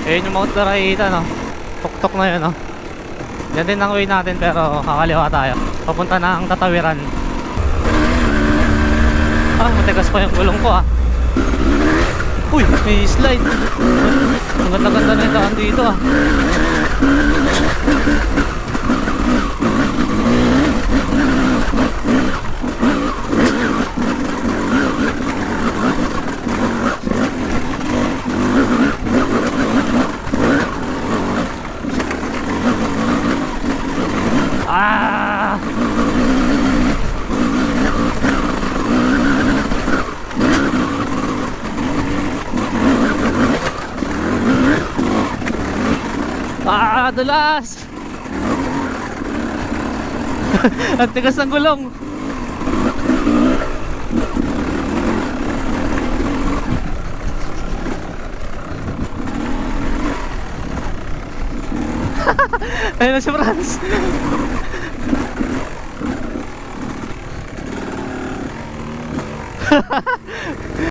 Ayun yung Mount Laraita, no? Tuktok na yun, no? Yan din ang way natin pero kakaliwa tayo. Papunta na ang Tatawiran. Ah, matigas pa yung gulong ko, ah. Uy, may slide. Ang ganda-ganda na yung daan dito, ah. Ah! Ah, dulas! Ang tigas ng gulong. Ayun na si Franz.